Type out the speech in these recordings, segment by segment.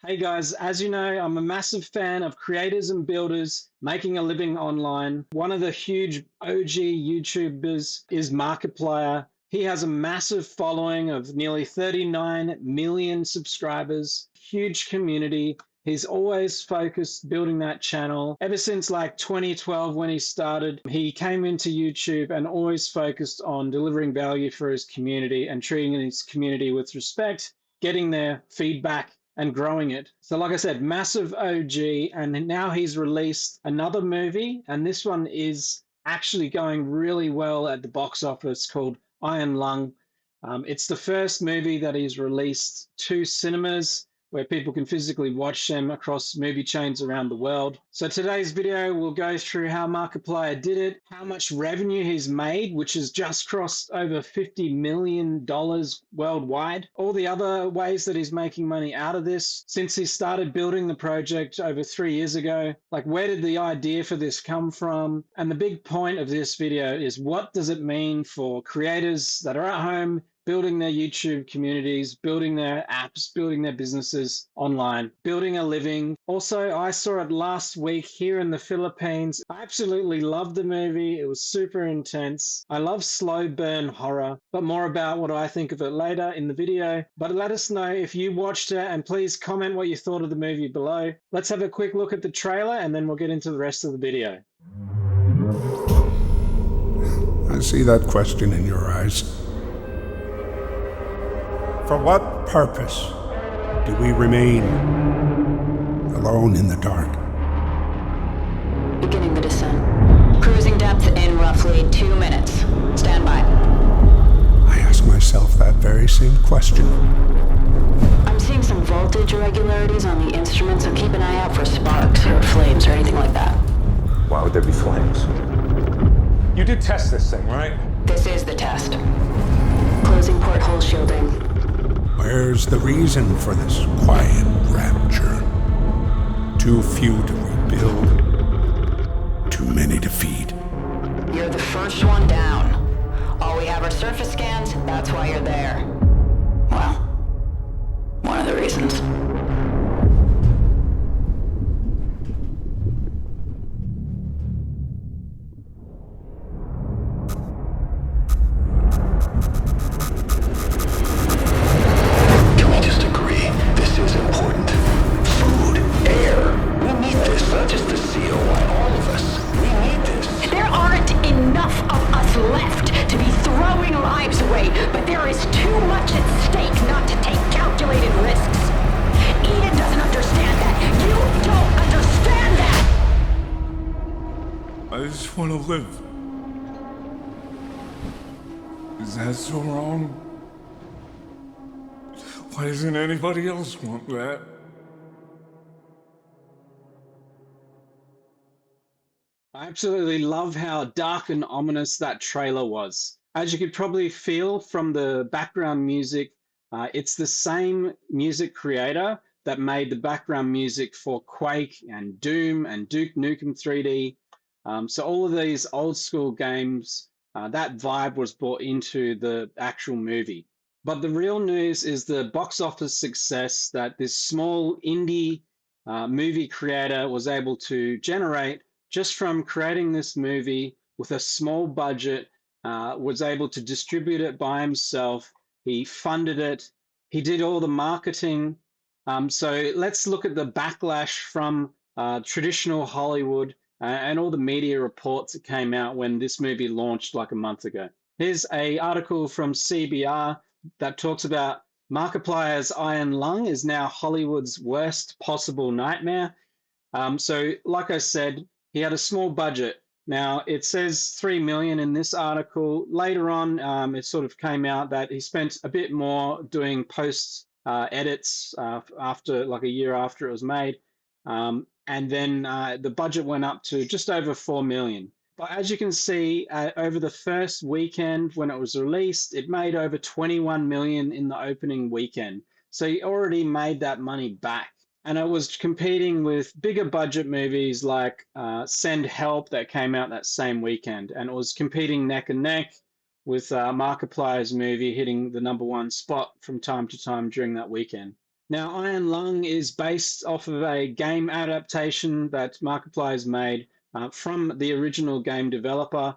Hey guys, as you know, I'm a massive fan of creators and builders making a living online. One of the huge OG YouTubers is Markiplier. He has a massive following of nearly 39 million subscribers, huge community. He's always focused building that channel. Ever since like 2012 when he started, he came into YouTube and always focused on delivering value for his community and treating his community with respect, getting their feedback and growing it. So like I said, massive OG, and now he's released another movie, and this one is actually going really well at the box office, called Iron Lung. It's the first movie that he's released to cinemas where people can physically watch them across movie chains around the world. So today's video will go through how Markiplier did it, how much revenue he's made, which has just crossed over $50 million worldwide, all the other ways that he's making money out of this since he started building the project over 3 years ago. Like, where did the idea for this come from? And the big point of this video is, what does it mean for creators that are at home building their YouTube communities, building their apps, building their businesses online, building a living. Also, I saw it last week here in the Philippines. I absolutely loved the movie. It was super intense. I love slow burn horror, but more about what I think of it later in the video. But let us know if you watched it, and please comment what you thought of the movie below. Let's have a quick look at the trailer and then we'll get into the rest of the video. I see that question in your eyes. For what purpose do we remain alone in the dark? Beginning the descent. Cruising depth in roughly 2 minutes. Stand by. I ask myself that very same question. I'm seeing some voltage irregularities on the instrument, so keep an eye out for sparks or flames or anything like that. Why would there be flames? You did test this thing, right? This is the test. Closing porthole shielding. Where's the reason for this quiet rapture? Too few to rebuild, too many to feed. You're the first one down. All we have are surface scans, that's why you're there. Well, one of the reasons. I just want to live. Is that so wrong? Why doesn't anybody else want that? I absolutely love how dark and ominous that trailer was. As you could probably feel from the background music, it's the same music creator that made the background music for Quake and Doom and Duke Nukem 3D. So all of these old school games, that vibe was brought into the actual movie. But the real news is the box office success that this small indie movie creator was able to generate just from creating this movie with a small budget, was able to distribute it by himself. He funded it. He did all the marketing. So let's look at the backlash from traditional Hollywood and all the media reports that came out when this movie launched like a month ago. Here's an article from CBR that talks about Markiplier's Iron Lung is now Hollywood's worst possible nightmare. So like I said, he had a small budget. Now it says 3 million in this article. Later on, it sort of came out that he spent a bit more doing post edits after, like a year after it was made. And then the budget went up to just over 4 million. But as you can see, over the first weekend when it was released, it made over 21 million in the opening weekend. So he already made that money back. And it was competing with bigger budget movies like Send Help that came out that same weekend. And it was competing neck and neck with Markiplier's movie hitting the #1 spot from time to time during that weekend. Now, Iron Lung is based off of a game adaptation that Markiplier has made from the original game developer.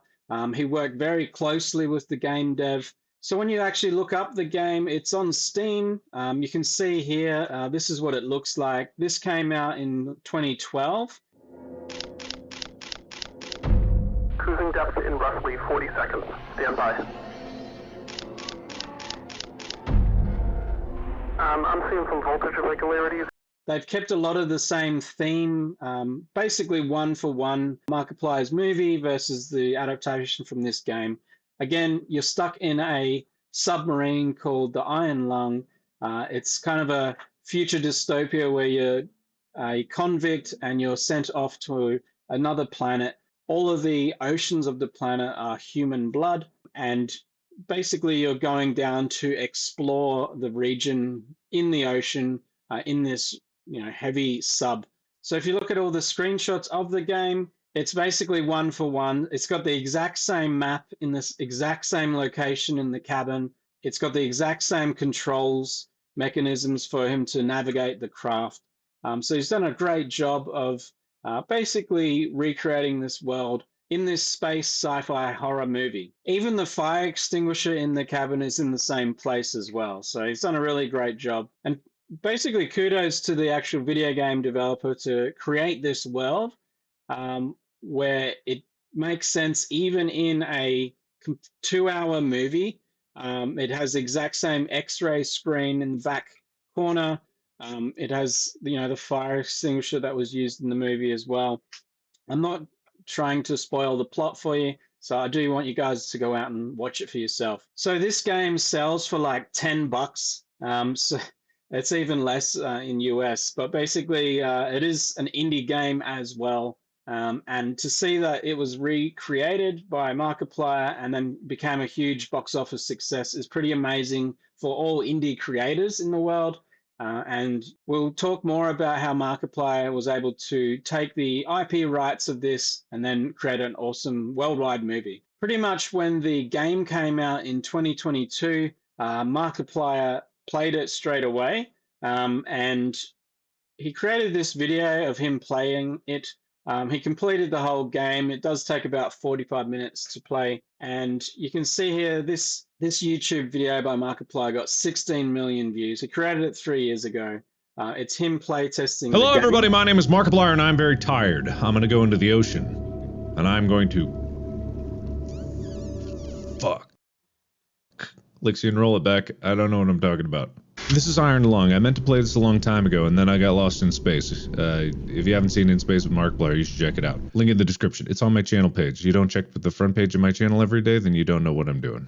He worked very closely with the game dev. So when you actually look up the game, it's on Steam. You can see here, this is what it looks like. This came out in 2012. Cruising depth in roughly 40 seconds. Stand by. I'm seeing some voltage irregularities. They've kept a lot of the same theme, basically one for one Markiplier's movie versus the adaptation from this game. Again, you're stuck in a submarine called the Iron Lung. It's kind of a future dystopia where you're a convict and you're sent off to another planet. All of the oceans of the planet are human blood, and basically you're going down to explore the region in the ocean in this heavy sub. So if you look at all the screenshots of the game, it's basically one for one. It's got the exact same map in this exact same location in the cabin. It's got the exact same controls mechanisms for him to navigate the craft. So he's done a great job of basically recreating this world in this space sci-fi horror movie. Even the fire extinguisher in the cabin is in the same place as well. So he's done a really great job. And basically kudos to the actual video game developer to create this world where it makes sense even in a 2-hour movie. It has the exact same X-ray screen in the back corner. It has the fire extinguisher that was used in the movie as well. I'm not trying to spoil the plot for you, so I do want you guys to go out and watch it for yourself. So this game sells for like $10. So it's even less in US, but basically it is an indie game as well. And to see that it was recreated by Markiplier and then became a huge box office success is pretty amazing for all indie creators in the world. And we'll talk more about how Markiplier was able to take the IP rights of this and then create an awesome worldwide movie. Pretty much when the game came out in 2022, Markiplier played it straight away. And he created this video of him playing it. He completed the whole game. It does take about 45 minutes to play. And you can see here, this YouTube video by Markiplier got 16 million views. He created it 3 years ago. It's him play testing. Hello everybody, my name is Markiplier and I'm very tired. I'm gonna go into the ocean. And I'm going to... Fuck. Lixian, roll it back. I don't know what I'm talking about. This is Iron Lung. I meant to play this a long time ago, and then I got lost in space. If you haven't seen In Space with Markiplier, you should check it out. Link in the description. It's on my channel page. You don't check the front page of my channel every day, then you don't know what I'm doing.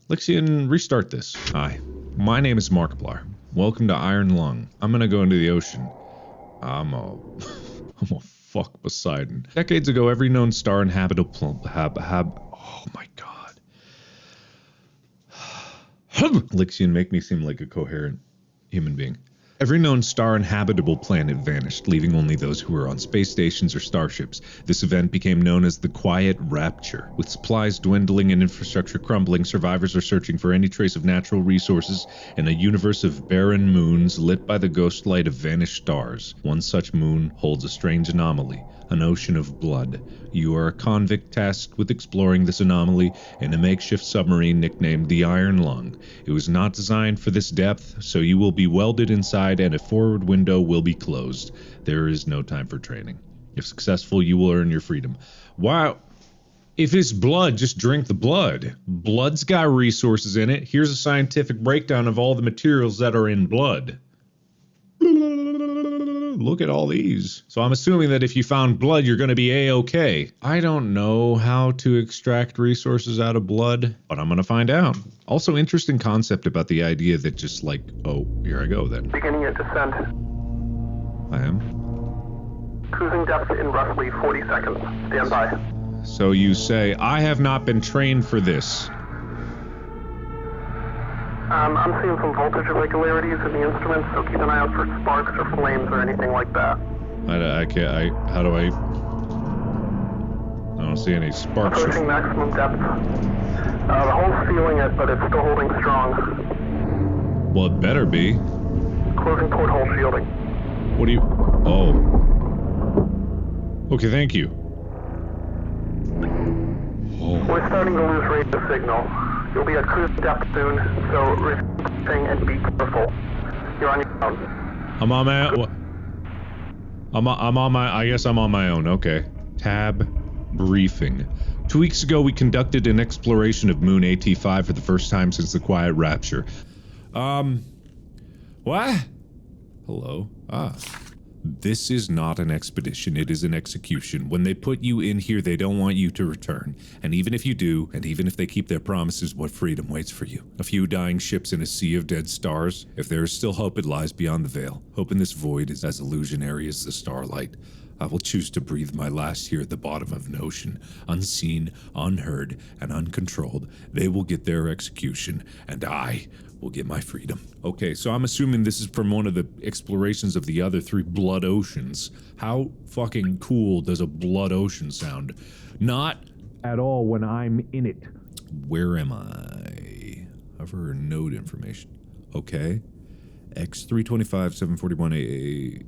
Lixian, restart this. Hi, my name is Markiplier. Welcome to Iron Lung. I'm gonna go into the ocean. I'm a fuck Poseidon. Decades ago, every known star inhabitable oh my god. Lixian, make me seem like a coherent human being. Every known star-inhabitable planet vanished, leaving only those who were on space stations or starships. This event became known as the Quiet Rapture. With supplies dwindling and infrastructure crumbling, survivors are searching for any trace of natural resources in a universe of barren moons lit by the ghost light of vanished stars. One such moon holds a strange anomaly, an ocean of blood. You are a convict tasked with exploring this anomaly in a makeshift submarine nicknamed the Iron Lung. It was not designed for this depth, so you will be welded inside and a forward window will be closed. There is no time for training. If successful, you will earn your freedom. Wow. If it's blood, just drink the blood. Blood's got resources in it. Here's a scientific breakdown of all the materials that are in blood. Look at all these. So I'm assuming that if you found blood, you're going to be A-okay. I don't know how to extract resources out of blood, but I'm going to find out. Also, interesting concept about the idea that just like, oh, here I go then. Beginning your descent. I am. Cruising depth in roughly 40 seconds. Stand by. So you say, I have not been trained for this. I'm seeing some voltage irregularities in the instruments, so keep an eye out for sparks or flames or anything like that. How do I don't see any sparks. Approaching maximum depth. The hull's feeling it, but it's still holding strong. Well, it better be. Closing porthole shielding. What do you... Oh. Okay, thank you. Oh. We're starting to lose radio signal. You'll be at cruise depth soon, so receive and be careful. You're on your own. I'm on my... I'm on my... I guess I'm on my own. Okay. Tab. Briefing. 2 weeks ago, we conducted an exploration of Moon AT5 for the first time since the Quiet Rapture. What? Hello? This is not an expedition, it is an execution. When they put you in here, they don't want you to return. And even if you do, and even if they keep their promises, what freedom waits for you? A few dying ships in a sea of dead stars? If there is still hope, it lies beyond the veil. Hope in this void is as illusionary as the starlight. I will choose to breathe my last here at the bottom of an ocean, unseen, unheard, and uncontrolled. They will get their execution, and I will get my freedom. Okay, so I'm assuming this is from one of the explorations of the other 3 blood oceans. How fucking cool does a blood ocean sound? Not at all when I'm in it. Where am I? Hover node information. Okay. X325 741 AA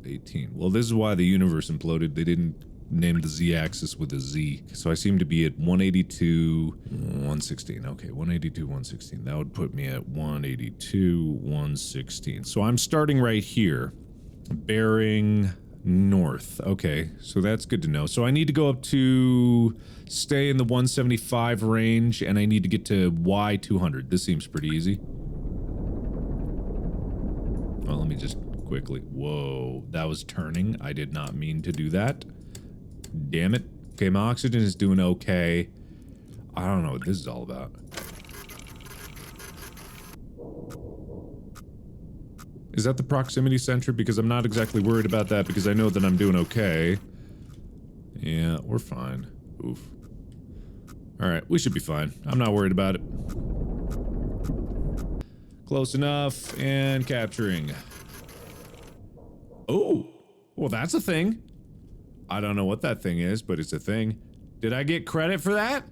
18. Well, this is why the universe imploded. They didn't name the z-axis with a z. So I seem to be at 182, 116. Okay, 182, 116. That would put me at 182, 116. So I'm starting right here, bearing north. Okay, so that's good to know. So I need to go up to stay in the 175 range, and I need to get to Y200. This seems pretty easy. Well, let me just quickly. Whoa, that was turning. I did not mean to do that. Damn it. Okay, my oxygen is doing okay. I don't know what this is all about. Is that the proximity sensor? Because I'm not exactly worried about that because I know that I'm doing okay. Yeah, we're fine. Oof. Alright, we should be fine. I'm not worried about it. Close enough and capturing. Oh, well that's a thing. I don't know what that thing is, but it's a thing. Did I get credit for that?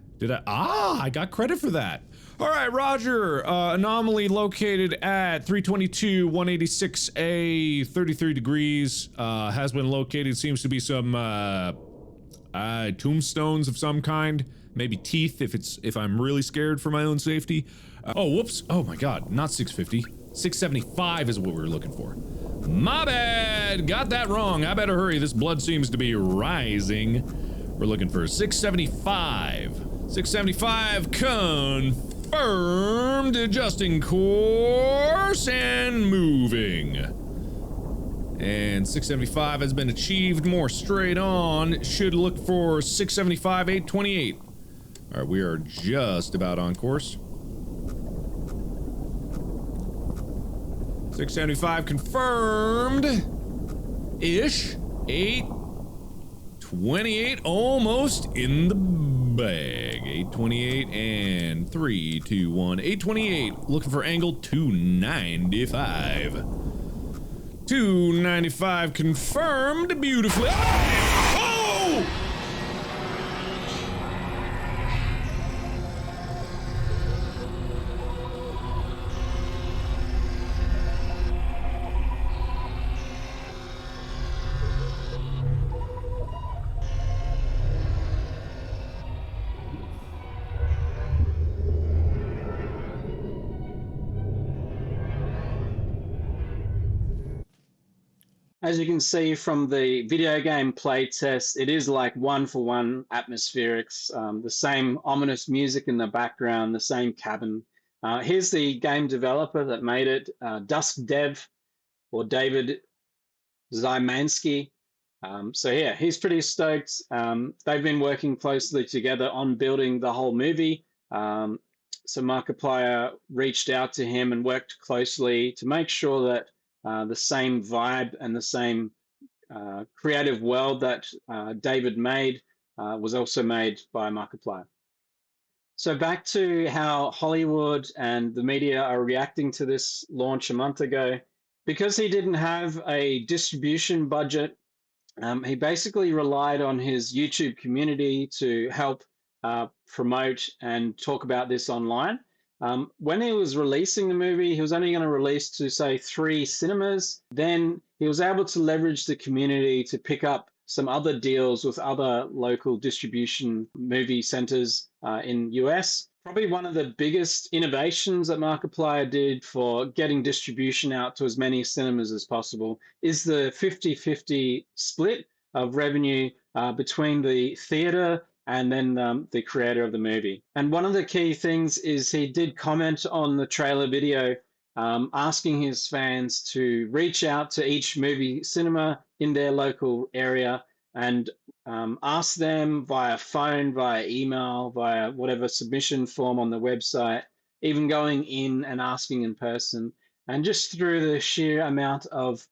I got credit for that. All right, Roger. Anomaly located at 322, 186A, 33 degrees. Has been located. Seems to be some tombstones of some kind. Maybe teeth if I'm really scared for my own safety. Oh, whoops. Oh my God, not 650. 675 is what we were looking for. My bad. Got that wrong. I better hurry. This blood seems to be rising. We're looking for 675. 675 confirmed. Adjusting course and moving. And 675 has been achieved. More straight on. Should look for 675, 828. All right, we are just about on course. 675 confirmed. Ish. 828, almost in the bag. 828 and 3, 2, 1. 828. Looking for angle 295. 295 confirmed. Beautifully. Oh! As you can see from the video game playtest, it is like one-for-one atmospherics, the same ominous music in the background, the same cabin. Here's the game developer that made it, Dusk Dev, or David Zymanski. So yeah, he's pretty stoked. They've been working closely together on building the whole movie. So Markiplier reached out to him and worked closely to make sure that the same vibe and the same creative world that David made was also made by Markiplier. So back to how Hollywood and the media are reacting to this launch a month ago. Because he didn't have a distribution budget, he basically relied on his YouTube community to help promote and talk about this online. When he was releasing the movie, he was only going to release to, say, 3 cinemas. Then he was able to leverage the community to pick up some other deals with other local distribution movie centers in US. Probably one of the biggest innovations that Markiplier did for getting distribution out to as many cinemas as possible is the 50-50 split of revenue between the theater and then the creator of the movie. And one of the key things is he did comment on the trailer video asking his fans to reach out to each movie cinema in their local area and ask them via phone, via email, via whatever submission form on the website, even going in and asking in person. And just through the sheer amount of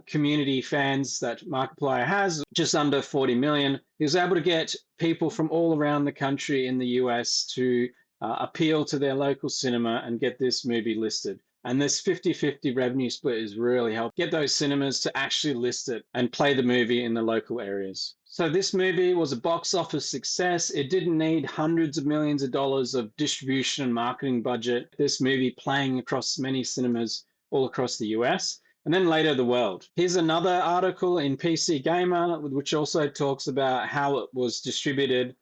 community fans that Markiplier has, just under 40 million, he was able to get people from all around the country in the US to appeal to their local cinema and get this movie listed. And this 50-50 revenue split has really helped get those cinemas to actually list it and play the movie in the local areas. So this movie was a box office success. It didn't need hundreds of millions of dollars of distribution and marketing budget. This movie playing across many cinemas all across the US. And then later, the world. Here's another article in PC Gamer, which also talks about how it was distributed.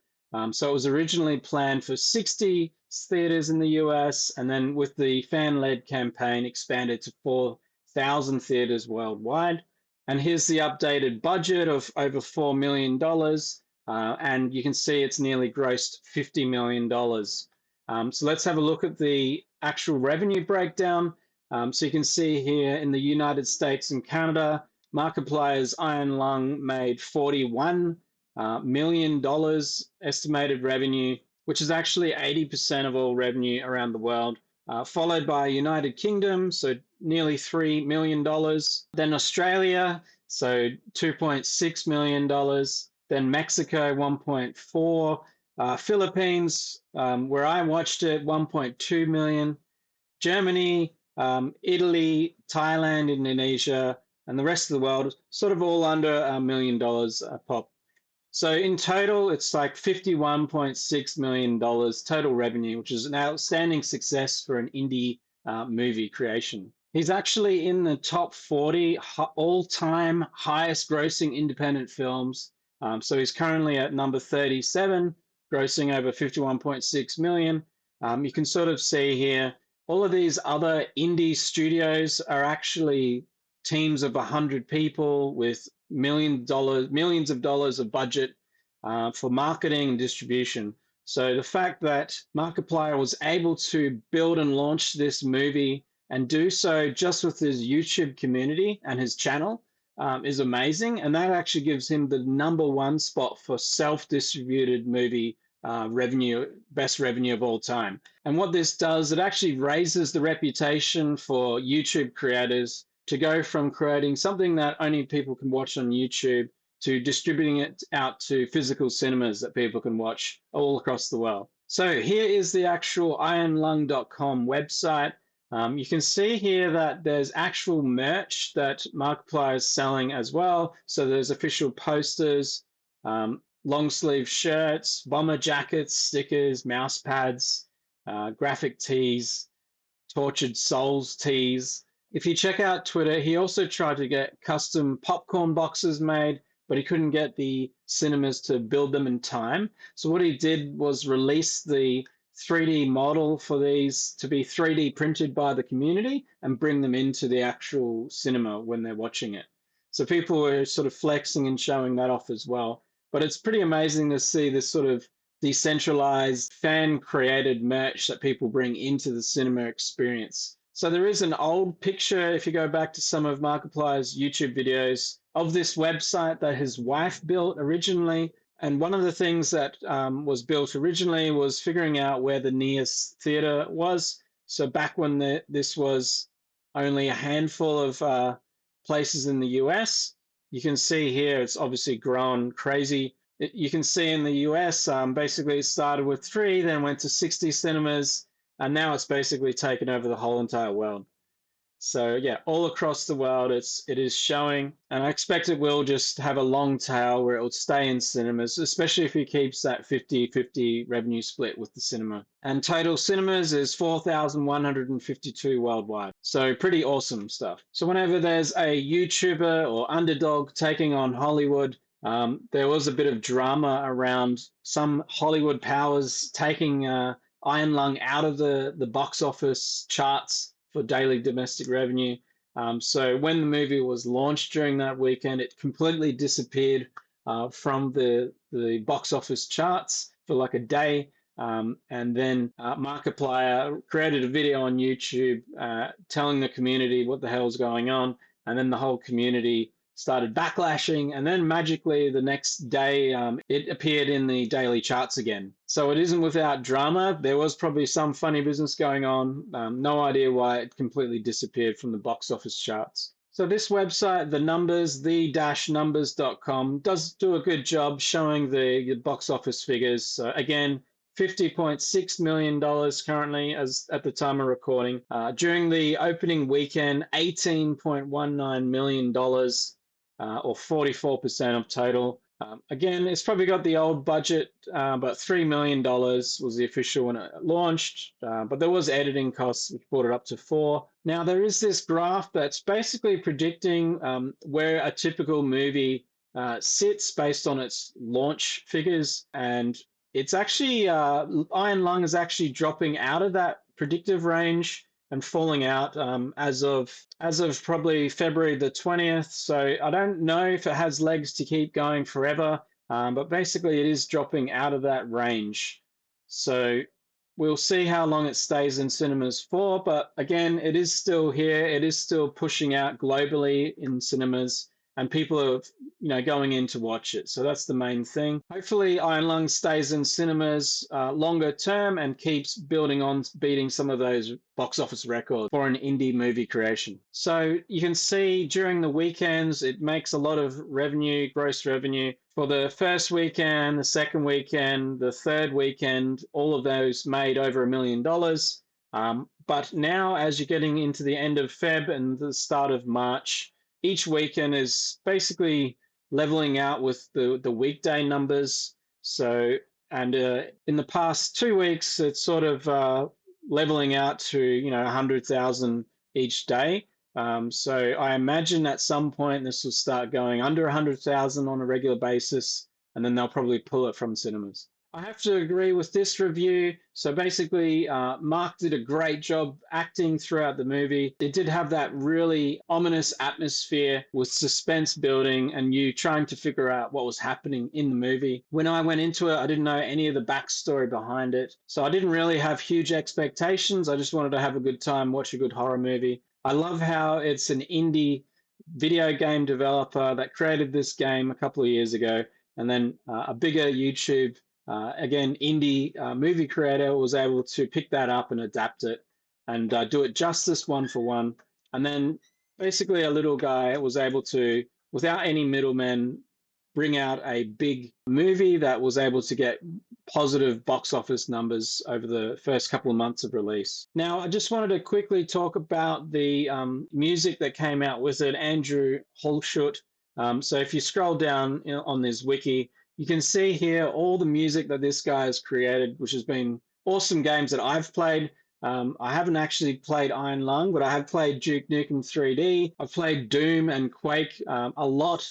So it was originally planned for 60 theaters in the US, and then with the fan-led campaign, expanded to 4,000 theaters worldwide. And here's the updated budget of over $4 million. And you can see it's nearly grossed $50 million. So let's have a look at the actual revenue breakdown. So you can see here in the United States and Canada, Markiplier's Iron Lung made $41 million estimated revenue, which is actually 80% of all revenue around the world, followed by United Kingdom, so nearly $3 million. Then Australia, so $2.6 million. Then Mexico, 1.4. Philippines, where I watched it, 1.2 million. Germany, Italy, Thailand, Indonesia, and the rest of the world, sort of all under $1 million a pop. So in total, it's like $51.6 million total revenue, which is an outstanding success for an indie movie creation. He's actually in the top 40 all-time highest grossing independent films. So he's currently at number 37, grossing over 51.6 million. You can sort of see here, all of these other indie studios are actually teams of 100 people with millions of dollars of budget for marketing and distribution. So the fact that Markiplier was able to build and launch this movie and do so just with his YouTube community and his channel is amazing. And that actually gives him the #1 spot for self-distributed movie revenue, best revenue of all time. And what this does, it actually raises the reputation for YouTube creators to go from creating something that only people can watch on YouTube to distributing it out to physical cinemas that people can watch all across the world. So here is the actual ironlung.com website. You can see here that there's actual merch that Markiplier is selling as well. So there's official posters, long sleeve shirts, bomber jackets, stickers, mouse pads, graphic tees, Tortured Souls tees. If you check out Twitter, he also tried to get custom popcorn boxes made, but he couldn't get the cinemas to build them in time. So what he did was release the 3D model for these to be 3D printed by the community and bring them into the actual cinema when they're watching it. So people were sort of flexing and showing that off as well. But it's pretty amazing to see this sort of decentralized fan-created merch that people bring into the cinema experience. So there is an old picture, if you go back to some of Markiplier's YouTube videos, of this website that his wife built originally. And one of the things that was built originally was figuring out where the nearest theater was. So back when this was only a handful of places in the US, you can see here it's obviously grown crazy. You can see in the US, basically it started with 3, then went to 60 cinemas, and now it's basically taken over the whole entire world. So yeah, all across the world, it is showing, and I expect it will just have a long tail where it will stay in cinemas, especially if he keeps that 50-50 revenue split with the cinema. And total cinemas is 4,152 worldwide. So pretty awesome stuff. So whenever there's a YouTuber or underdog taking on Hollywood, there was a bit of drama around some Hollywood powers taking Iron Lung out of the box office charts for daily domestic revenue. So when the movie was launched during that weekend, it completely disappeared from the box office charts for like a day. And then Markiplier created a video on YouTube telling the community what the hell's going on. And then the whole community started backlashing, and then magically the next day it appeared in the daily charts again. So it isn't without drama. There was probably some funny business going on. No idea why it completely disappeared from the box office charts. So this website, the numbers, the-numbers.com, does do a good job showing the box office figures. So again, $50.6 million currently as at the time of recording. During the opening weekend, $18.19 million, or 44% of total. Again, it's probably got the old budget, but $3 million was the official when it launched, but there was editing costs, which brought it up to 4. Now, there is this graph that's basically predicting where a typical movie sits based on its launch figures, and it's actually, Iron Lung is actually dropping out of that predictive range and falling out as of probably February the 20th. So I don't know if it has legs to keep going forever, but basically it is dropping out of that range. So we'll see how long it stays in cinemas for, but again, it is still here. It is still pushing out globally in cinemas, and people are going in to watch it. So that's the main thing. Hopefully Iron Lung stays in cinemas longer term and keeps building on beating some of those box office records for an indie movie creation. So you can see during the weekends, it makes a lot of revenue, gross revenue. For the first weekend, the second weekend, the third weekend, all of those made over $1 million. But now, as you're getting into the end of Feb and the start of March, each weekend is basically leveling out with the weekday numbers. So, and in the past 2 weeks, it's sort of leveling out to 100,000 each day. So I imagine at some point this will start going under 100,000 on a regular basis, and then they'll probably pull it from cinemas. I have to agree with this review. So basically, Mark did a great job acting throughout the movie. It did have that really ominous atmosphere with suspense building and you trying to figure out what was happening in the movie. When I went into it, I didn't know any of the backstory behind it. So I didn't really have huge expectations. I just wanted to have a good time, watch a good horror movie. I love how it's an indie video game developer that created this game a couple of years ago, and then a bigger YouTube again, indie movie creator was able to pick that up and adapt it and do it justice one for one. And then basically a little guy was able to, without any middlemen, bring out a big movie that was able to get positive box office numbers over the first couple of months of release. Now, I just wanted to quickly talk about the music that came out with it, Andrew Holshut. So if you scroll down on this wiki, you can see here all the music that this guy has created, which has been awesome games that I've played. I haven't actually played Iron Lung, but I have played Duke Nukem 3D. I've played Doom and Quake a lot.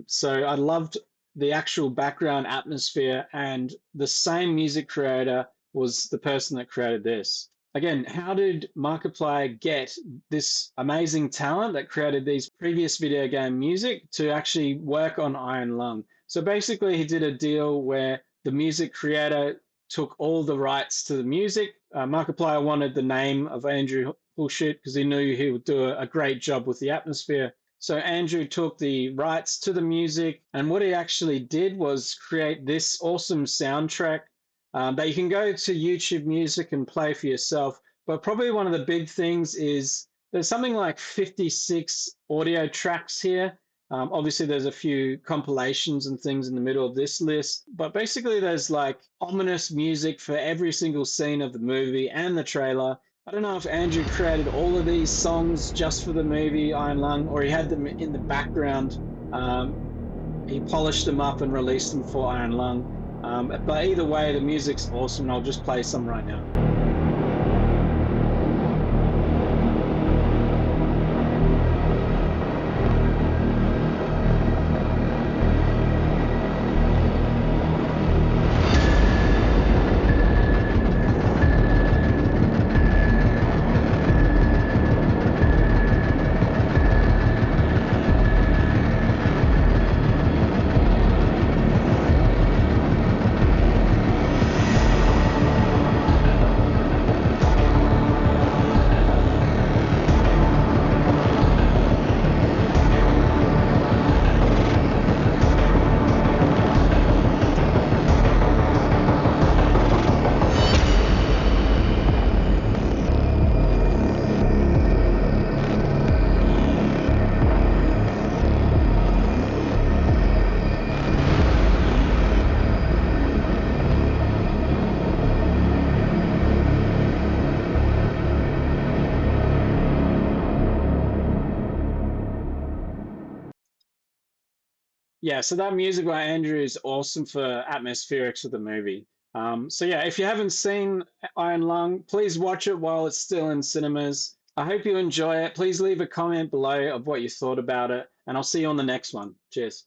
So I loved the actual background atmosphere, and the same music creator was the person that created this. Again, how did Markiplier get this amazing talent that created these previous video game music to actually work on Iron Lung? So basically, he did a deal where the music creator took all the rights to the music. Markiplier wanted the name of Andrew Holshut because he knew he would do a great job with the atmosphere. So Andrew took the rights to the music, and what he actually did was create this awesome soundtrack that you can go to YouTube Music and play for yourself. But probably one of the big things is there's something like 56 audio tracks here. Obviously, there's a few compilations and things in the middle of this list, but basically there's like ominous music for every single scene of the movie and the trailer. I don't know if Andrew created all of these songs just for the movie Iron Lung, or he had them in the background. He polished them up and released them for Iron Lung. But either way, the music's awesome, and I'll just play some right now. Yeah, so that music by Andrew is awesome for atmospherics of the movie. So yeah, if you haven't seen Iron Lung, please watch it while it's still in cinemas. I hope you enjoy it. Please leave a comment below of what you thought about it, and I'll see you on the next one. Cheers.